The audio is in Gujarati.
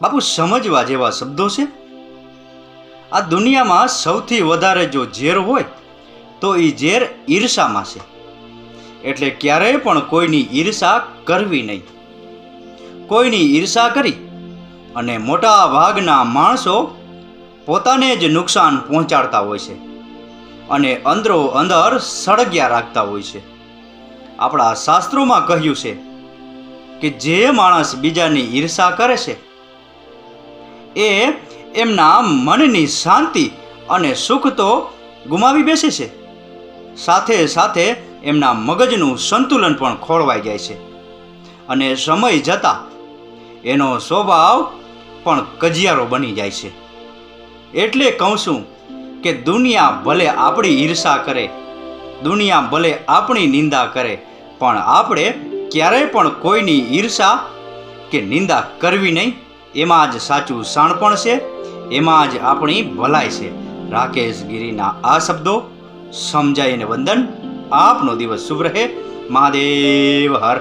બાપુ સમજવા જેવા શબ્દો છે. આ દુનિયામાં સૌથી વધારે જો ઝેર હોય તો એ ઝેર ઈર્ષામાં છે. એટલે ક્યારેય પણ કોઈની ઈર્ષા કરવી નહીં. કોઈની ઈર્ષા કરી અને મોટા ભાગના માણસો પોતાને જ નુકસાન પહોંચાડતા હોય છે અને અંદરો અંદર સળગ્યા રાખતા હોય છે. આપણા શાસ્ત્રોમાં કહ્યું છે કે જે માણસ બીજાની ઈર્ષા કરે છે એ એમના મનની શાંતિ અને સુખ તો ગુમાવી બેસે છે, સાથે સાથે એમના મગજનું સંતુલન પણ ખોરવાઈ જાય છે અને સમય જતાં એનો સ્વભાવ પણ કજિયારો બની જાય છે. એટલે કહું છું કે દુનિયા ભલે આપણી ઈર્ષા કરે, દુનિયા ભલે આપણી નિંદા કરે, પણ આપણે ક્યારેય પણ કોઈની ઈર્ષા કે નિંદા કરવી નહીં. એમાં જ સાચું શાણપણ છે, એમાં જ આપણી ભલાઈ છે. રાકેશ ગીરીના આ શબ્દો સમજાઈને વંદન. આપનો દિવસ શુભ રહે. મહાદેવ હર.